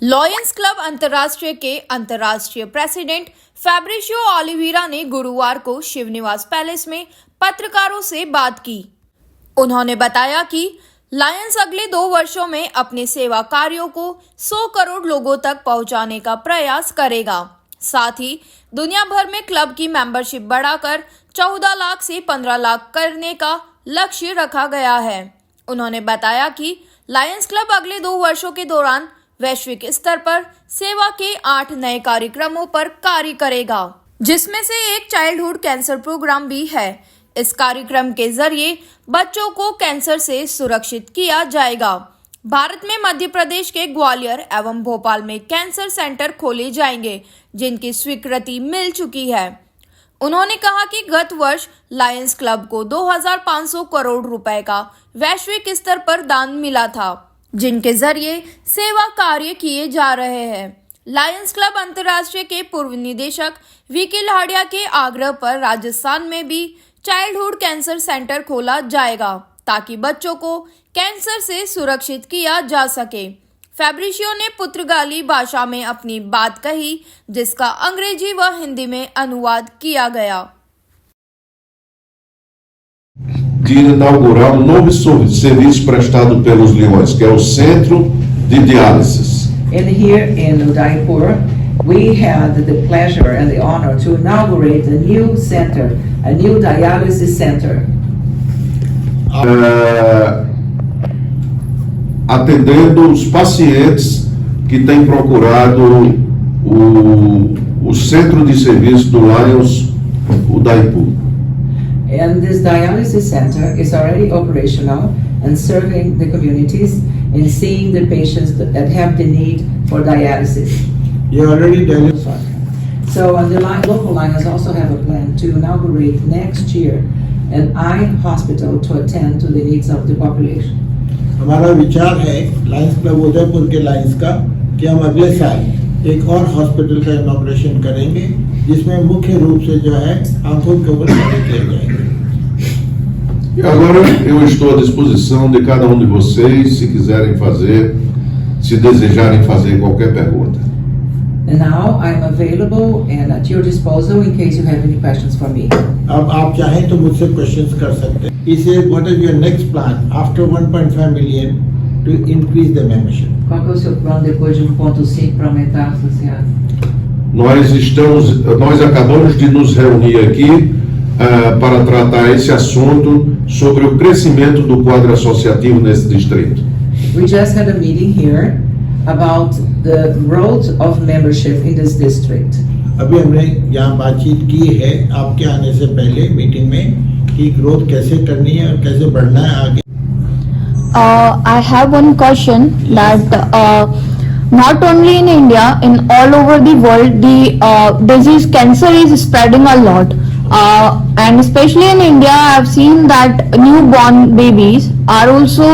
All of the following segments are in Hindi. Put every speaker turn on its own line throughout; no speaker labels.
लॉयंस क्लब अंतर्राष्ट्रीय के अंतर्राष्ट्रीय प्रेसिडेंट फैब्रिशियो ओलिवेरा ने गुरुवार को शिवनिवास पैलेस में पत्रकारों से बात की। उन्होंने बताया कि लायंस अगले 2 वर्षों में अपने सेवा कार्यों को 100 करोड़ लोगों तक पहुंचाने का प्रयास करेगा। साथ ही दुनिया भर में क्लब की मेंबरशिप बढ़ाकर 14 लाख से 15 लाख करने का लक्ष्य रखा गया है। उन्होंने बताया कि लायंस क्लब अगले 2 वर्षों के दौरान वैश्विक स्तर पर सेवा के 8 नए कार्यक्रमों पर कार्य करेगा, जिसमें से एक चाइल्डहुड कैंसर प्रोग्राम भी है। इस कार्यक्रम के जरिए बच्चों को कैंसर से सुरक्षित किया जाएगा। भारत में मध्य प्रदेश के ग्वालियर एवं भोपाल में कैंसर सेंटर खोले जाएंगे, जिनकी स्वीकृति मिल चुकी है। उन्होंने कहा कि गत वर्ष लायंस क्लब को 2500 करोड़ रुपए का वैश्विक स्तर पर दान मिला था, जिनके जरिए सेवा कार्य किए जा रहे हैं। लायंस क्लब अंतर्राष्ट्रीय के पूर्व निदेशक वीके लाड़िया के आग्रह पर राजस्थान में भी चाइल्डहुड कैंसर सेंटर खोला जाएगा, ताकि बच्चों को कैंसर से सुरक्षित किया जा सके। फैब्रिशियो ने पुर्तगाली भाषा में अपनी बात कही, जिसका अंग्रेजी व हिंदी में अनुवाद किया गया।
De inaugurar novo serviço prestado pelos Leões, que é o Centro de Diálise.
And here in Udaipur, we had the pleasure and the honor to inaugurate a new center, a new dialysis center.
Atendendo os pacientes que têm procurado o Centro de Serviço do Lions Udaipur.
And this dialysis center is already operational and serving the communities and seeing the patients that have the need for dialysis.
You already done.
So, and the local Lions also have a plan to inaugurate next year an eye hospital to attend to the needs of the population.
हमारा विचार है लायंस क्लब उदयपुर के लायंस का कि हम अगले साल एक और हॉस्पिटल का इनॉग्रेशन करेंगे, जिसमें मुख्य रूप से जो है आंखों के ऊपर कार्य किए जाएंगे।
E agora eu estou à disposição de cada de vocês, se quiserem fazer, se desejarem fazer qualquer pergunta.
And now I'm available and at your disposal in case you have any questions for me.
अब आप चाहें तो मुझसे क्वेश्चंस कर सकते हैं। He said, what is your next plan after 1.5 million to increase the membership?
Qual que é o seu plano depois de 1.5 para aumentar a associação?
Nós acabamos de nos reunir aqui para tratar esse assunto sobre o crescimento do quadro associativo nesse distrito.
We just had a meeting here about the growth of membership in this district.
अभी हमने यहाँ बातचीत की है आपके आने से पहले मीटिंग में कि ग्रोथ कैसे करनी है और कैसे बढ़ना है आगे।
I have one question that not only in India, in all over the world, the disease cancer is spreading a lot. And especially in India, I have seen that newborn babies are also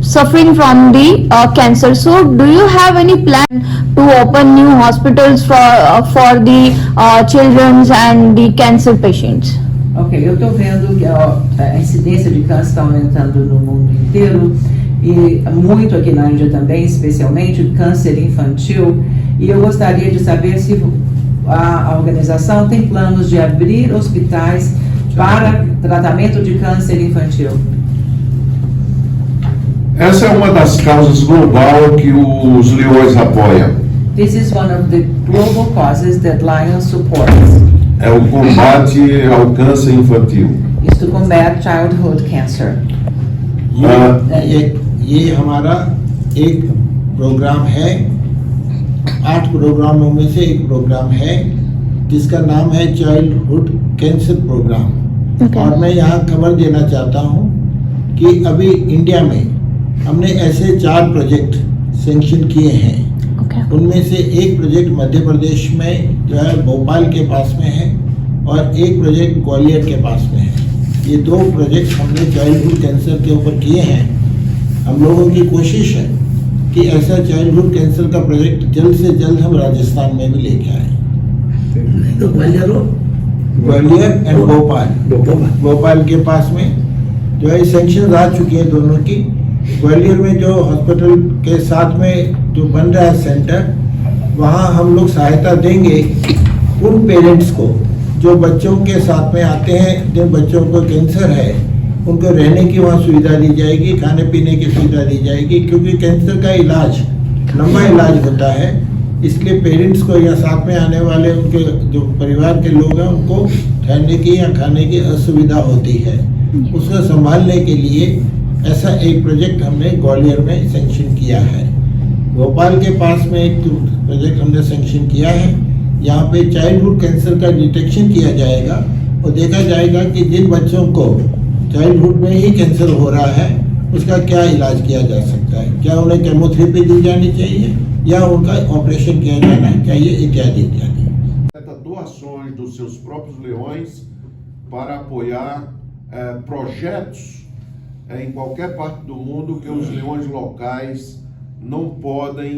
suffering from the cancer. So, do you have any plan to open new hospitals for the children and the cancer patients?
Ok, eu estou vendo que a incidência de câncer está aumentando no mundo inteiro e muito aqui na Índia também, especialmente o câncer infantil. E eu gostaria de saber se a organização tem planos de abrir hospitais para tratamento de câncer infantil.
Essa é uma das causas global que os Leões apoiam.
This is one of the global causes that Lions supports.
É o combate ao câncer infantil.
Is to combat childhood cancer.
ये हमारा एक प्रोग्राम है, 8 प्रोग्रामों में से एक प्रोग्राम है जिसका नाम है चाइल्डहुड कैंसर प्रोग्राम। और मैं यहाँ खबर देना चाहता हूँ कि अभी इंडिया में हमने ऐसे 4 प्रोजेक्ट सैंक्शन किए हैं। उनमें से एक प्रोजेक्ट मध्य प्रदेश में जो है भोपाल के पास में है और एक प्रोजेक्ट ग्वालियर के पास में है। ये 2 प्रोजेक्ट हमने चाइल्डहुड कैंसर के ऊपर किए हैं। हम लोगों की कोशिश है कि ऐसा चाइल्डहुड कैंसर का प्रोजेक्ट जल्द से जल्द हम राजस्थान में भी लेके आए।
तो
ग्वालियर एंड भोपाल के पास में जो है सैंक्शन आ चुकी है दोनों की। ग्वालियर में जो हॉस्पिटल के साथ में जो बन रहा है सेंटर, वहाँ हम लोग सहायता देंगे उन पेरेंट्स को जो बच्चों के साथ में आते हैं, जिन बच्चों को कैंसर है, उनको रहने की वहाँ सुविधा दी जाएगी, खाने पीने की सुविधा दी जाएगी, क्योंकि कैंसर का इलाज लंबा इलाज होता है। इसलिए पेरेंट्स को या साथ में आने वाले उनके जो परिवार के लोग हैं उनको ठहरने की या खाने की असुविधा होती है। उसको संभालने के लिए ऐसा एक प्रोजेक्ट हमने ग्वालियर में सैंक्शन किया है। भोपाल के पास में एक प्रोजेक्ट हमने सैंक्शन किया है। यहाँ पे चाइल्डहुड कैंसर का डिटेक्शन किया जाएगा और देखा जाएगा कि जिन बच्चों को चाइल्डहुड में ही कैंसर हो रहा है उसका क्या इलाज किया जा सकता है, क्या उन्हें केमोथेरेपी दी जानी चाहिए या उनका ऑपरेशन किया जाना चाहिए, इत्यादि इत्यादि।
Doações dos seus próprios leões para apoiar projetos em qualquer parte do mundo que os leões locais não podem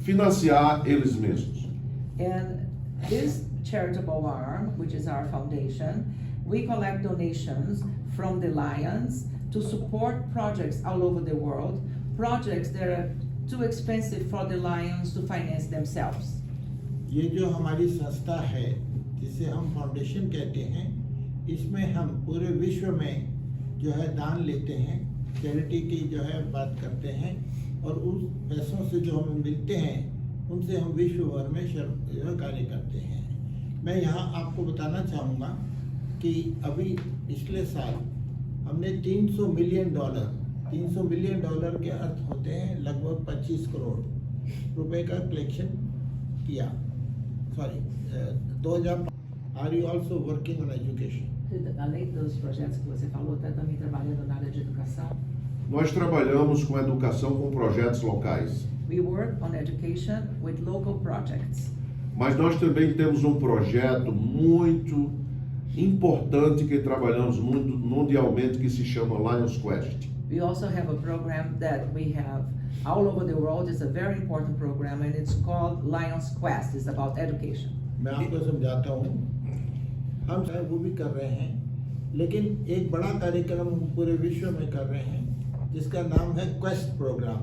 financiar eles mesmos.
And this charitable arm, which is our foundation, we collect donations from the lions to support projects all over the world, projects that are too expensive for the lions to finance themselves.
ये जो हमारी संस्था है जिसे हम फाउंडेशन कहते हैं, इसमें हम पूरे विश्व में जो है दान लेते हैं, चैरिटी की जो है बात करते हैं और उस पैसों से जो हमें मिलते हैं उनसे हम विश्व भर में कार्य करते हैं। मैं यहाँ आपको बताना चाहूँगा कि अभी पिछले साल हमने $300 मिलियन के अर्थ होते हैं लगभग 25 करोड़ रुपए का कलेक्शन किया। Are you also working on education?
Além dos projetos que você falou, está também trabalhando na área de educação.
Nós trabalhamos com educação com projetos locais,
We work on education with local projects.
mas nós também temos um projeto muito importante que trabalhamos muito mundialmente que se chama Lions Quest.
We also have a program that we have all over the world. It's a very important program and it's called Lions Quest. It's about education.
मैं आपको समझाता हूँ, हम चाहे वो भी कर रहे हैं, लेकिन एक बड़ा कार्यक्रम हम पूरे विश्व में कर रहे हैं जिसका नाम है क्वेस्ट प्रोग्राम।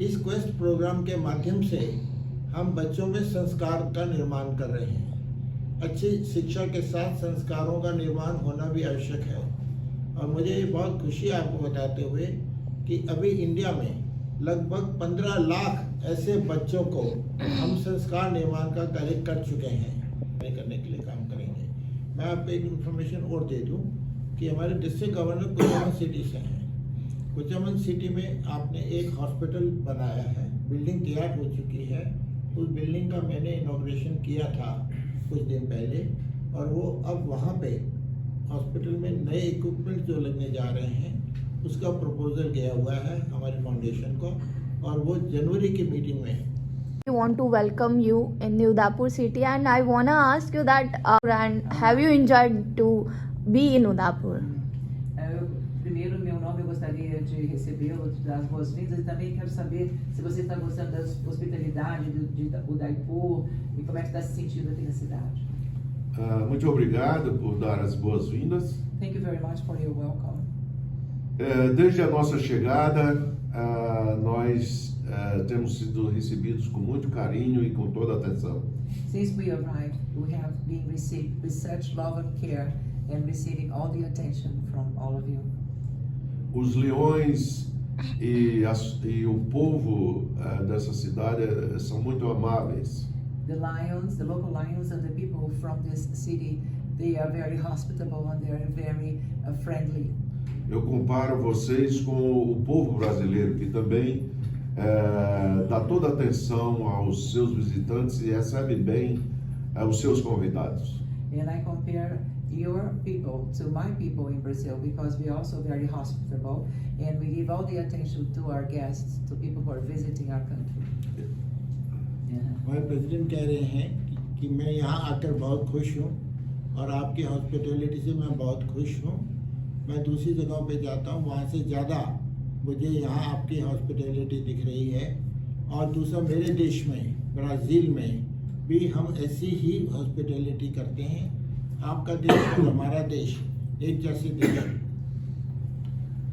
इस क्वेस्ट प्रोग्राम के माध्यम से हम बच्चों में संस्कार का निर्माण कर रहे हैं। अच्छी शिक्षा के साथ संस्कारों का निर्माण होना भी आवश्यक है और मुझे ये बहुत खुशी है आपको बताते हुए कि अभी इंडिया में लगभग 15 लाख ऐसे बच्चों को हम संस्कार निर्माण का कार्य कर चुके हैं, करने के लिए काम करेंगे। मैं आपको एक इन्फॉर्मेशन और दे दूं कि हमारे डिस्ट्रिक्ट गवर्नर कुचामन सिटी से हैं। कुचामन सिटी में आपने एक हॉस्पिटल बनाया है, बिल्डिंग तैयार हो चुकी है। उस बिल्डिंग का मैंने इनॉग्रेशन किया था कुछ दिन पहले और वो अब वहाँ पे हॉस्पिटल में नए इक्विपमेंट जो लगने जा रहे हैं उसका प्रपोजल गया हुआ है हमारी फाउंडेशन को और वो जनवरी की मीटिंग में
We want to welcome you in the Udaipur city, and I wanna ask you that and have you enjoyed to be in Udaipur?
Primeiro, meu nome, eu gostaria de recebê-lo, de dar as boas-vindas e também quero saber se você está gostando da hospitalidade de Udaipur e como é que está se sentindo aqui na cidade.
Muito obrigado por dar as boas-vindas.
Thank you very much for your welcome.
Desde a nossa chegada, nós temos sido recebidos com muito carinho e com toda atenção.
Since we arrived, we have been received with such love and care and receiving all the attention from all of you.
Os leões e o povo dessa cidade são muito amáveis.
The lions, the local lions and the people from this city, they are very hospitable and they are very friendly.
Eu comparo vocês com o povo brasileiro, que também dá toda atenção aos seus visitantes e recebe bem os seus convidados.
And I compare your people to my people in Brazil because we are also very hospitable and we give all the attention to our guests, to people who are visiting our country.
हमारे प्रेसिडेंट कह रहे हैं कि मैं यहाँ आकर बहुत खुश हूँ और आपकी हॉस्पिटैलिटी से मैं बहुत खुश हूँ। मैं दूसरी जगहों पे जाता हूँ, वहाँ से ज़्यादा मुझे यहाँ आपकी हॉस्पिटैलिटी दिख रही है। और दूसरा, मेरे देश में ब्राज़ील में भी हम ऐसी ही हॉस्पिटैलिटी करते हैं। आपका देश और हमारा देश एक जैसे देश है।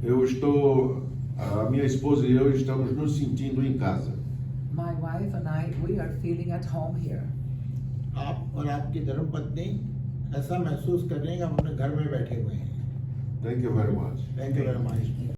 Eu estou A minha esposa e eu estamos nos sentindo em casa.
My wife and I, we are feeling at home here.
आप और आपकी धर्मपत्नी ऐसा महसूस कर रहे हैं कि हम अपने घर में बैठे हुए हैं.
Thank you very much.
Thank you very much.